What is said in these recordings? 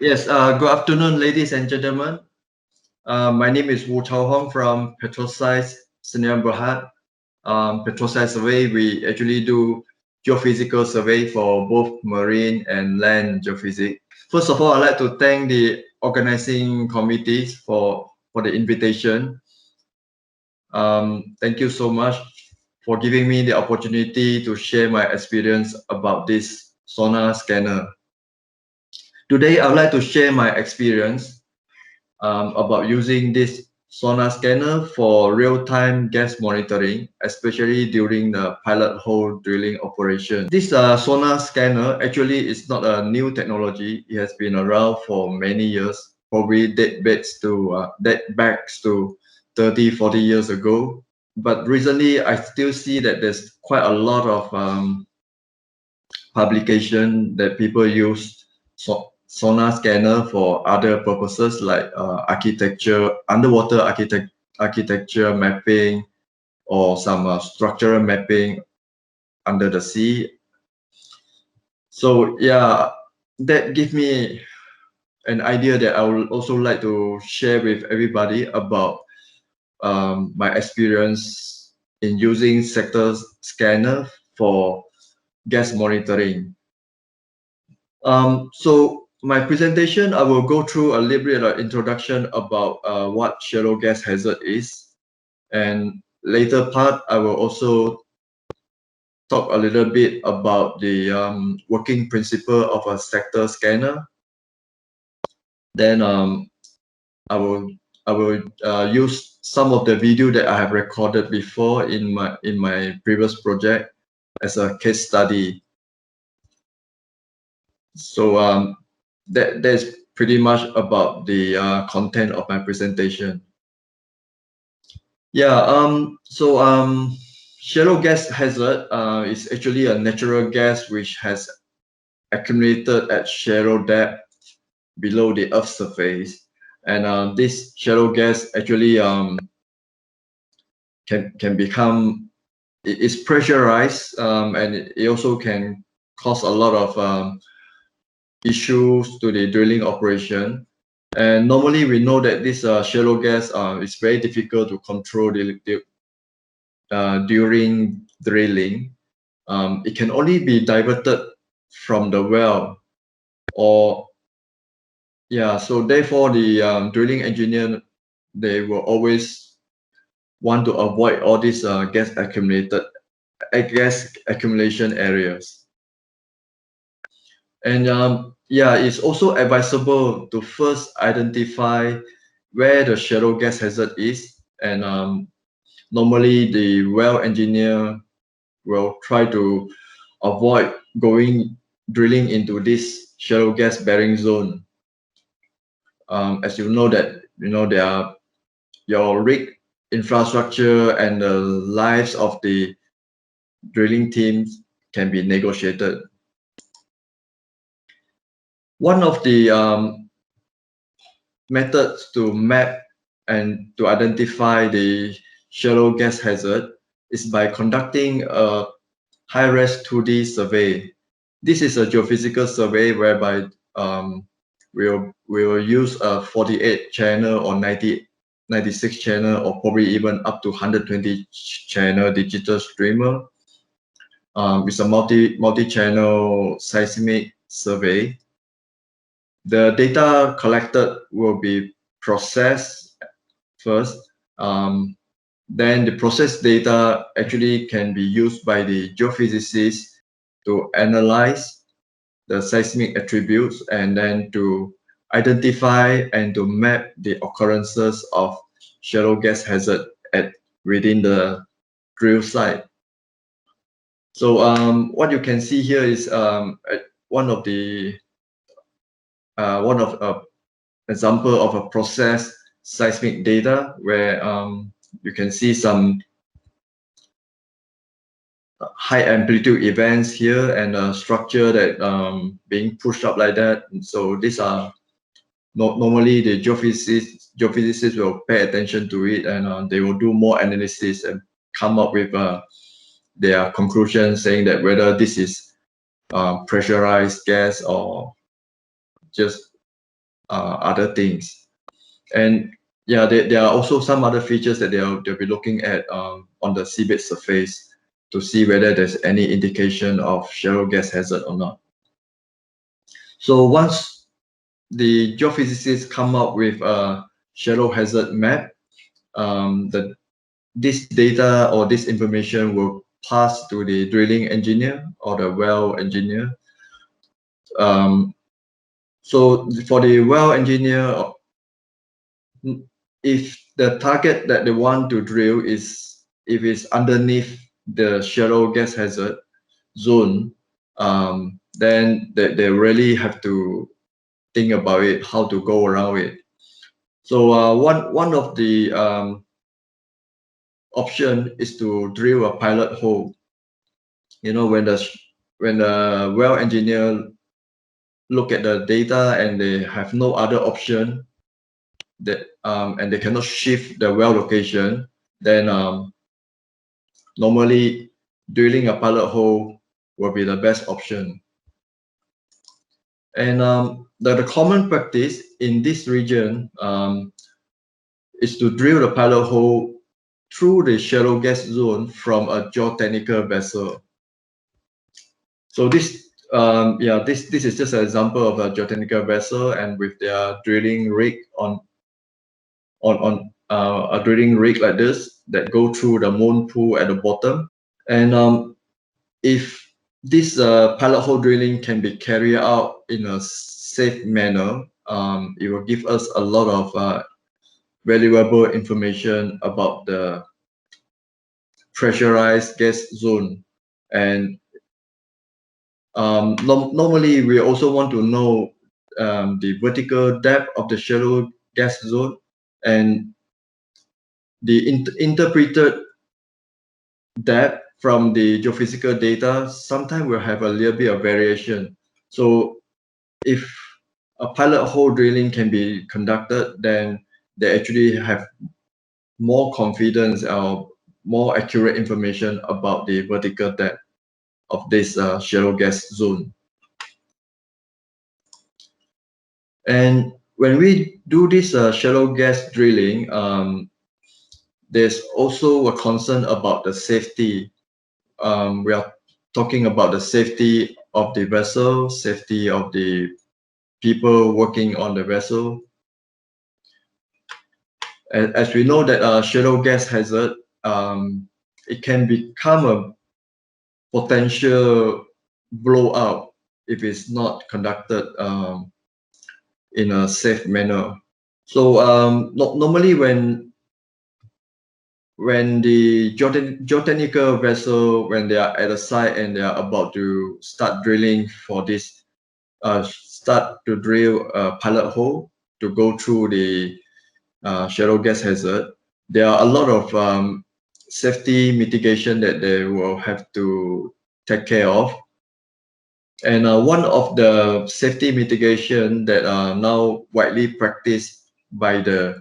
Yes, good afternoon, ladies and gentlemen. My name is Wu Chao Hong from Petroscience Sdn Bhd. Petroscience survey, we actually do geophysical survey for both marine and land geophysics. First of all, I'd like to thank the organizing committees for the invitation. Thank you so much for giving me the opportunity to share my experience about this sonar scanner. Today, I would like to share my experience about using this sonar scanner for real-time gas monitoring, especially during the pilot hole drilling operation. This sonar scanner actually is not a new technology. It has been around for many years, probably date backs to 30, 40 years ago. But recently, I still see that there's quite a lot of publication that people use sonar scanner for other purposes like architecture, underwater architecture mapping, or some structural mapping under the sea. So yeah, that gives me an idea that I would also like to share with everybody about my experience in using sector scanner for gas monitoring. So my presentation, I will go through a little bit of introduction about what shallow gas hazard is, and later part I will also talk a little bit about the working principle of a sector scanner. Then I will use some of the video that I have recorded before in my previous project as a case study. So that's pretty much about the content of my presentation. Yeah, shallow gas hazard is actually a natural gas which has accumulated at shallow depth below the Earth's surface. And this shallow gas actually can become, it is pressurized, and it also can cause a lot of issues to the drilling operation. And normally we know that this shallow gas is very difficult to control during drilling. It can only be diverted from the well, or yeah, so therefore the drilling engineer, they will always want to avoid all these gas accumulation areas. And yeah, it's also advisable to first identify where the shallow gas hazard is. And normally the well engineer will try to avoid drilling into this shallow gas bearing zone. As you know that, there are your rig infrastructure and the lives of the drilling teams can be negotiated. One of the methods to map and to identify the shallow gas hazard is by conducting a high-res 2D survey. This is a geophysical survey whereby we'll use a 48 channel or 96 channel, or probably even up to 120 channel digital streamer. It's a multi-channel seismic survey. The data collected will be processed first. Then the processed data actually can be used by the geophysicists to analyze the seismic attributes, and then to identify and to map the occurrences of shallow gas hazard within the drill site. So what you can see here is one of example of a processed seismic data where you can see some high amplitude events here, and a structure that being pushed up like that. And so these are normally the geophysicists will pay attention to it, and they will do more analysis and come up with their conclusion, saying that whether this is pressurized gas or just other things. And yeah, there are also some other features that they'll be looking at on the seabed surface to see whether there's any indication of shallow gas hazard or not. So once the geophysicists come up with a shallow hazard map, this data or this information will pass to the drilling engineer or the well engineer. So for the well engineer, if the target that they want to drill is if it's underneath the shallow gas hazard zone, then they really have to think about it, how to go around it. So one of the option is to drill a pilot hole. You know, when the well engineer look at the data and they have no other option that and they cannot shift the well location, then normally drilling a pilot hole will be the best option. And the common practice in this region is to drill the pilot hole through the shallow gas zone from a geotechnical vessel. So this this is just an example of a geotechnical vessel, and with their drilling rig on a drilling rig like this that go through the moon pool at the bottom. And if this pilot hole drilling can be carried out in a safe manner, it will give us a lot of valuable information about the pressurized gas zone. And normally we also want to know the vertical depth of the shallow gas zone, and the interpreted depth from the geophysical data sometimes will have a little bit of variation. So if a pilot hole drilling can be conducted, then they actually have more confidence or more accurate information about the vertical depth of this shallow gas zone. And when we do this shallow gas drilling, there's also a concern about the safety. We are talking about the safety of the vessel, safety of the people working on the vessel. As we know that shallow gas hazard, it can become a potential blowout if it's not conducted in a safe manner. So normally when the geotechnical vessel, when they are at the site and they are about to start drilling for this, start to drill a pilot hole to go through the shallow gas hazard, there are a lot of safety mitigation that they will have to take care of. And one of the safety mitigation that are now widely practiced by the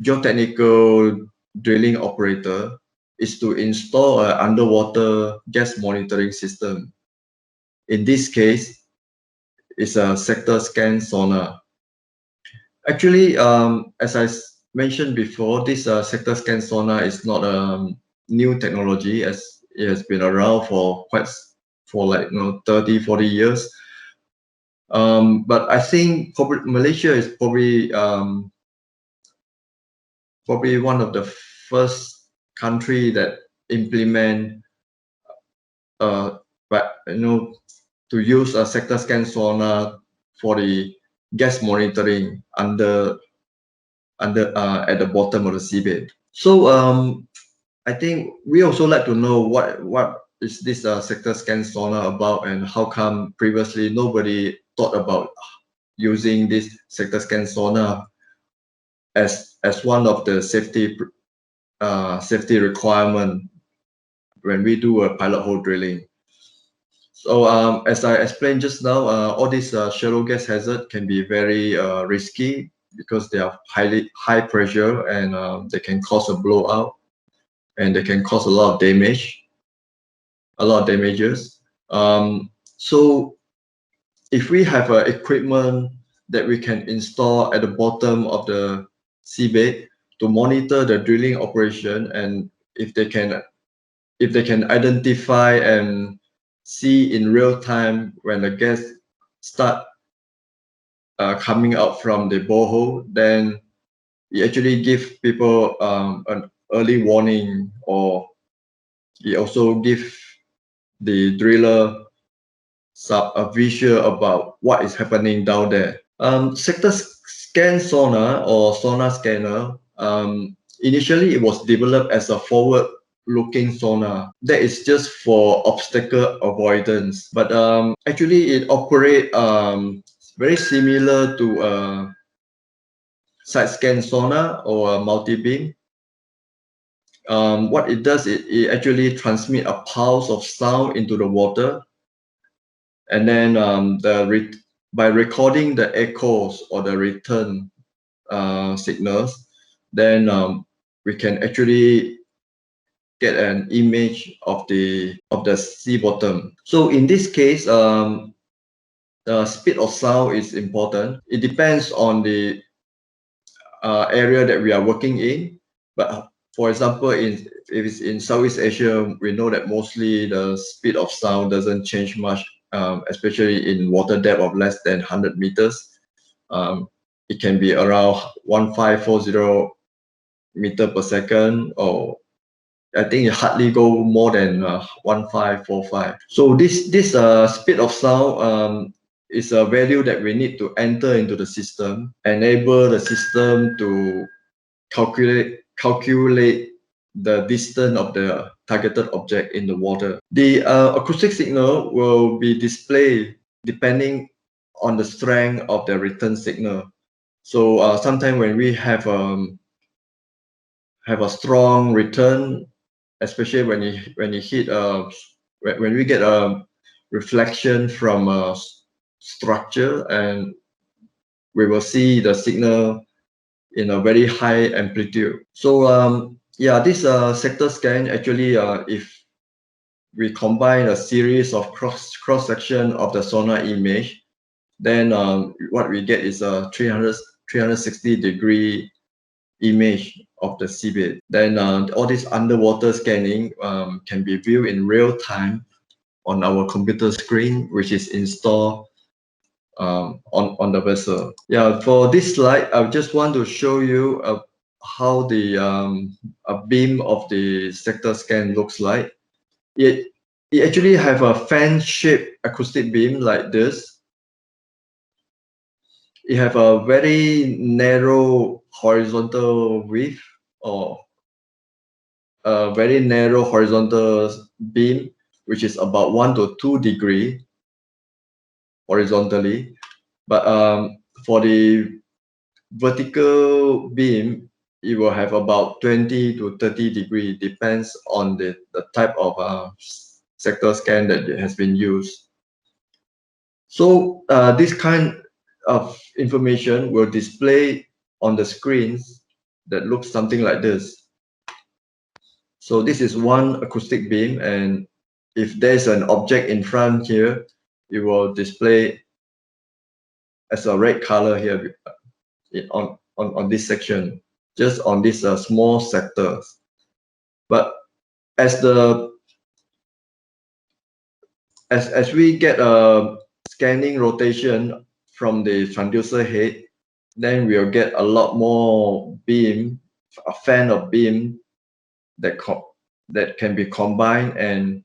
geotechnical drilling operator is to install an underwater gas monitoring system. In this case, it's a sector scan sonar. Actually, as I mentioned before, this sector scan sonar is not a new technology, as it has been around for like 30, 40 years. But I think Malaysia is probably one of the first country that implement to use a sector scan sonar for the gas monitoring at the bottom of the seabed. So I think we also like to know what is this sector scan sonar about, and how come previously nobody thought about using this sector scan sonar as one of the safety requirement when we do a pilot hole drilling. So as I explained just now, all these shallow gas hazard can be very risky because they are high pressure, and they can cause a blowout, and they can cause a lot of damages. So if we have equipment that we can install at the bottom of the seabed to monitor the drilling operation, and if they can identify and see in real time when the gas start coming out from the borehole, then it actually give people an early warning, or it also give the driller a visual about what is happening down there. Sector scan sonar or sonar scanner, initially it was developed as a forward-looking sonar that is just for obstacle avoidance, but actually it operates very similar to a side scan sonar or a multi-beam. What it does, it actually transmit a pulse of sound into the water, and then by recording the echoes or the return signals, then we can actually get an image of the sea bottom. So in this case, the speed of sound is important. It depends on the area that we are working in, but for example, if it's in Southeast Asia, we know that mostly the speed of sound doesn't change much, especially in water depth of less than 100 meters. It can be around 1540 meter per second, or I think it hardly go more than 1545. So this speed of sound is a value that we need to enter into the system, enable the system to calculate the distance of the targeted object in the water. The acoustic signal will be displayed depending on the strength of the return signal. So sometimes when we have a strong return, especially when you hit when we get a reflection from a structure, and we will see the signal in a very high amplitude. So yeah, this sector scan actually, if we combine a series of cross section of the sonar image, then what we get is a 360-degree image of the seabed. Then all this underwater scanning can be viewed in real time on our computer screen, which is installed on the vessel. Yeah, for this slide, I just want to show you how the a beam of the sector scan looks like. It actually have a fan-shaped acoustic beam like this. It have a very narrow horizontal width, or a very narrow horizontal beam, which is about 1 to 2 degree horizontally. But for the vertical beam, it will have about 20 to 30 degree, depends on the type of sector scan that has been used. So this kind of information will display on the screens that looks something like this. So this is one acoustic beam, and if there's an object in front here, it will display as a red color here on this section, just on this small sector. But as we get a scanning rotation from the transducer head, then we'll get a lot more beam, a fan of beam that can be combined and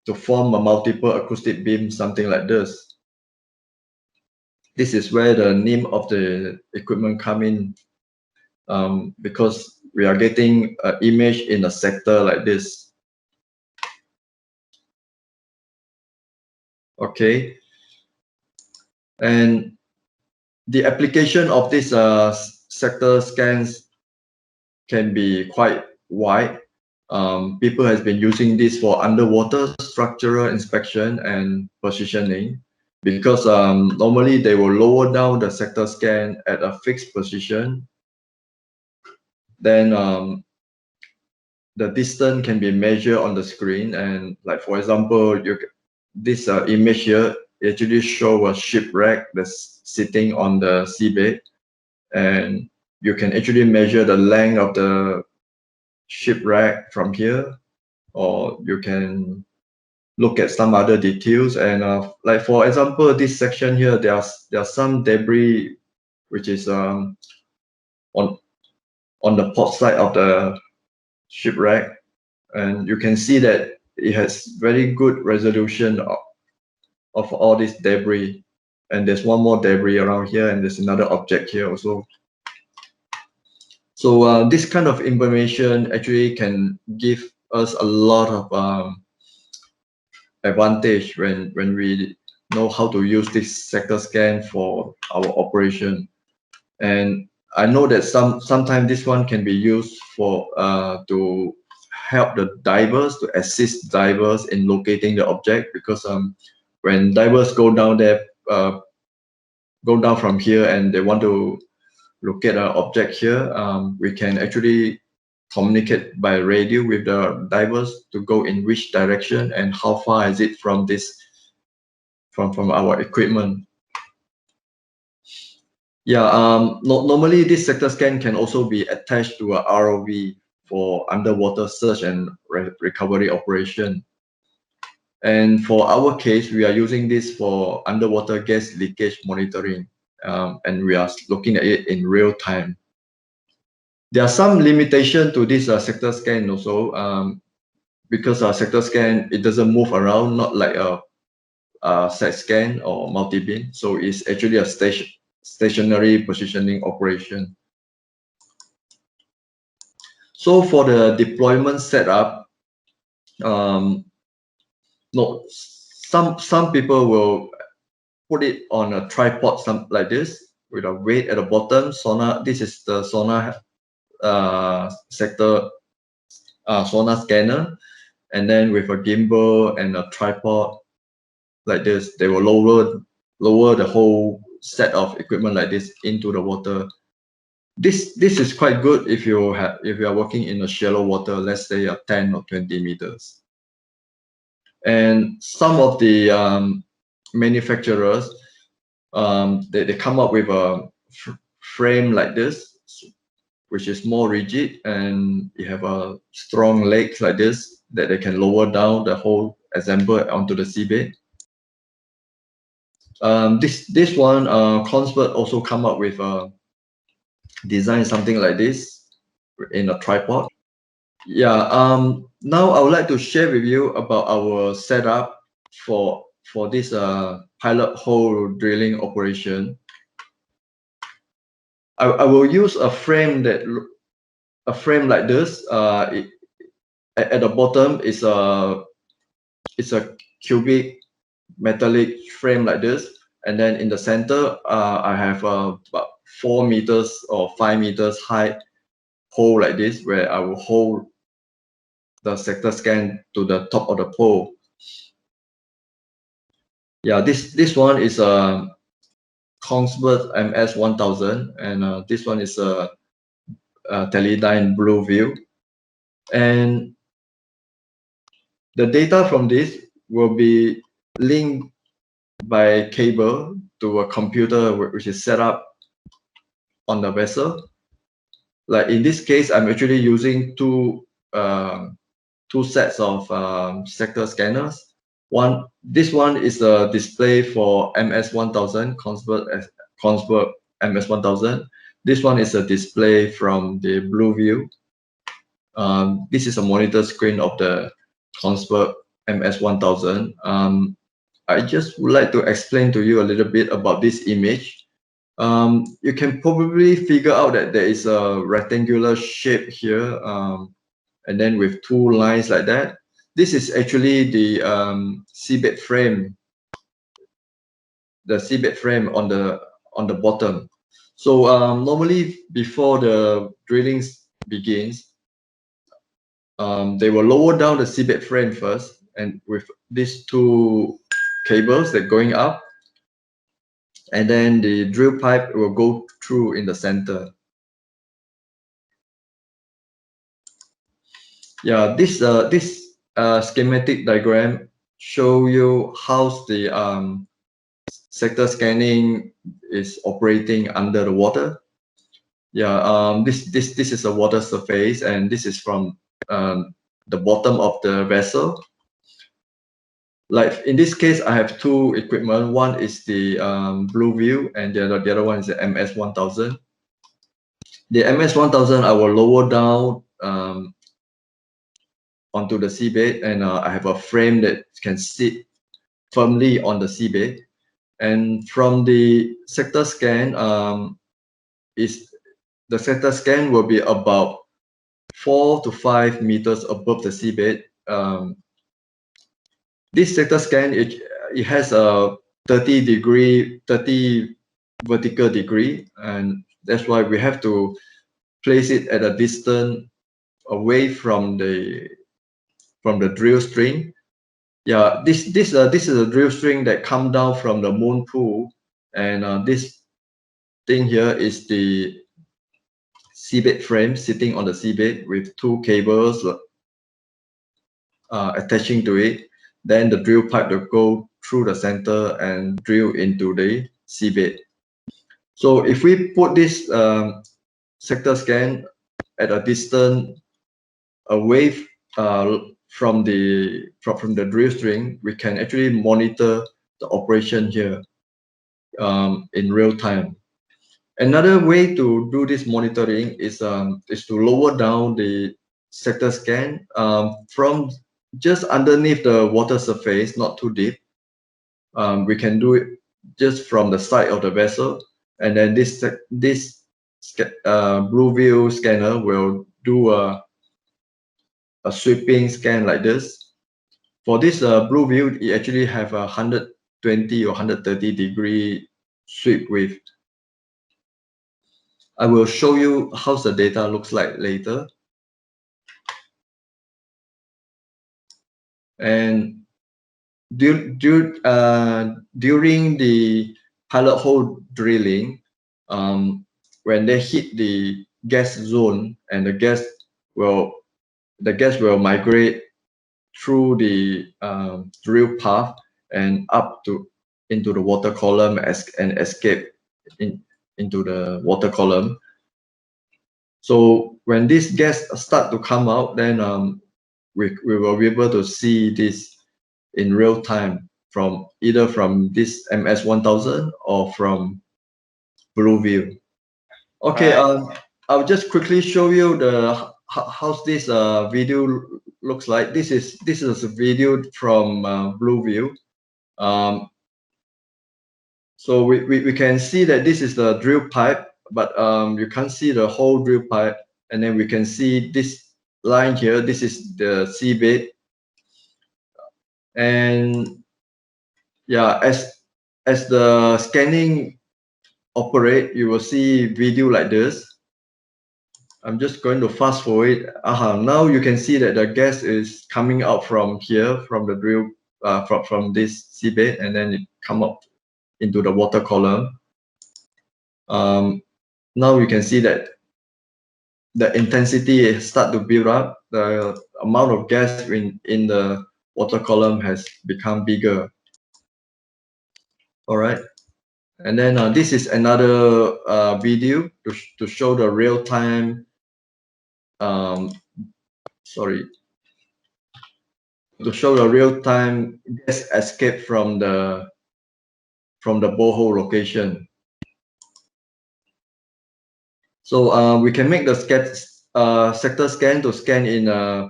to form a multiple acoustic beam, something like this. This is where the name of the equipment come in, because we are getting an image in a sector like this. Okay, and the application of this sector scans can be quite wide. People has been using this for underwater structural inspection and positioning, because normally they will lower down the sector scan at a fixed position. Then the distance can be measured on the screen, and like for example, this image here actually show a shipwreck that's sitting on the seabed, and you can actually measure the length of the shipwreck from here, or you can look at some other details. And like for example, this section here, there's some debris which is on the port side of the shipwreck, and you can see that it has very good resolution of all this debris. And there's one more debris around here, and there's another object here also. So this kind of information actually can give us a lot of advantage when we know how to use this sector scan for our operation. And I know that sometimes this one can be used for to help the divers, to assist divers in locating the object, because when divers go down there, go down from here, and they want to locate an object here, we can actually communicate by radio with the divers to go in which direction and how far is it from this from our equipment. Yeah, normally this sector scan can also be attached to a ROV for underwater search and recovery operation. And for our case, we are using this for underwater gas leakage monitoring, and we are looking at it in real time. There are some limitation to this sector scan also, because our sector scan, it doesn't move around, not like a side scan or multi-beam. So it's actually a stationary positioning operation. So for the deployment setup, no, some people will put it on a tripod, something like this, with a weight at the bottom. Sonar. This is the sonar sector sonar scanner, and then with a gimbal and a tripod like this, they will lower the whole set of equipment like this into the water. This is quite good if you are working in a shallow water, let's say 10 or 20 meters. And some of the manufacturers, they come up with a frame like this, which is more rigid, and you have a strong legs like this that they can lower down the whole assemble onto the seabed. This one, Kongsberg also come up with a design something like this in a tripod. Yeah. Now I would like to share with you about our setup for this pilot hole drilling operation. I will use a frame like this. At the bottom is a cubic metallic frame like this, and then in the center I have about 4 meters or 5 meters high pole like this, where I will hold the sector scan to the top of the pole. Yeah, this one is a Kongsberg MS1000, and this one is a Teledyne Blue View, and the data from this will be linked by cable to a computer which is set up on the vessel. Like in this case, I'm actually using two sets of sector scanners. This one is a display for MS1000, Kongsberg MS1000. This one is a display from the Blue View. This is a monitor screen of the Kongsberg MS1000. I just would like to explain to you a little bit about this image. You can probably figure out that there is a rectangular shape here, and then with two lines like that. This is actually the seabed frame. The seabed frame on the bottom. So normally before the drilling begins, they will lower down the seabed frame first, and with these two cables that going up, and then the drill pipe will go through in the center. Yeah, this schematic diagram show you how the sector scanning is operating under the water. Yeah, this is a water surface, and this is from the bottom of the vessel. Like in this case, I have two equipment. One is the Blue View, and the other one is the MS-1000. The MS-1000 I will lower down onto the seabed, and I have a frame that can sit firmly on the seabed. And from the sector scan, the sector scan will be about 4 to 5 meters above the seabed. This sector scan, it has a 30 vertical degree, and that's why we have to place it at a distance away from the drill string. Yeah, this is a drill string that come down from the moon pool, and this thing here is the seabed frame sitting on the seabed with two cables attaching to it. Then the drill pipe will go through the center and drill into the seabed. So if we put this sector scan at a distance away from the drill string, we can actually monitor the operation here in real time. Another way to do this monitoring is to lower down the sector scan from just underneath the water surface, not too deep. We can do it just from the side of the vessel, and then this Blue View scanner will do a sweeping scan like this. For this Blue View, it actually have a 120 or 130 degree sweep width. I will show you how the data looks like later. And during the pilot hole drilling, when they hit the gas zone, and the gas will migrate through the drill path and up into the water column and escape into the water column. So when this gas start to come out, then we will be able to see this in real time from either from this MS-1000 or from Blue View. Okay, I'll just quickly show you how this video looks like. This is a video from Blue View. So we can see that this is the drill pipe, but you can't see the whole drill pipe. And then we can see this line here. This is the seabed. And yeah, as the scanning operate, you will see video like this. I'm just going to fast forward. Now you can see that the gas is coming out from here, from the drill, from this seabed, and then it come up into the water column. Now you can see that the intensity start to build up. The amount of gas in the water column has become bigger. All right. And then this is another video to show the real time. To show the real time gas escape from the borehole location. So we can make the sector scan to scan in a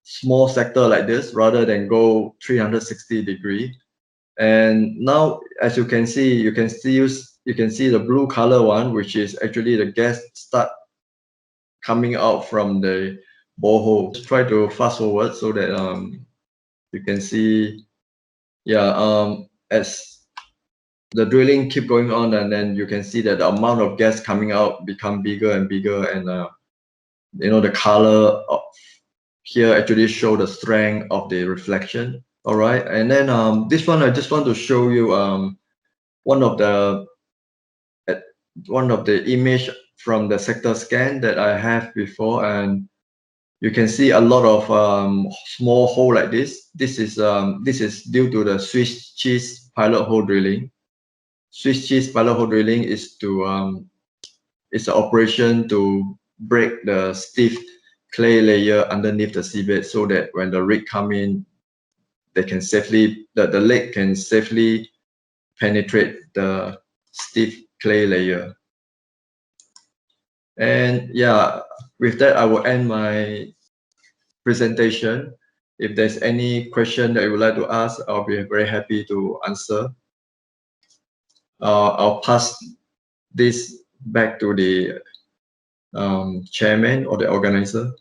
small sector like this rather than go 360 degree. And now, as you can see, you can see the blue color one, which is actually the gas start coming out from the borehole. Just try to fast forward so that you can see, yeah, as the drilling keep going on, and then you can see that the amount of gas coming out become bigger and bigger, and the color of here actually show the strength of the reflection. All right, and then this one I just want to show you one of the image from the sector scan that I have before, and you can see a lot of small hole like this. This is due to the Swiss cheese pilot hole drilling. Swiss cheese pilot hole drilling is to it's an operation to break the stiff clay layer underneath the seabed so that when the rig come in, they can safely the leg can safely penetrate the stiff clay layer. And yeah, with that I will end my presentation. If there's any question that you would like to ask, I'll be very happy to answer. I'll pass this back to the chairman or the organizer.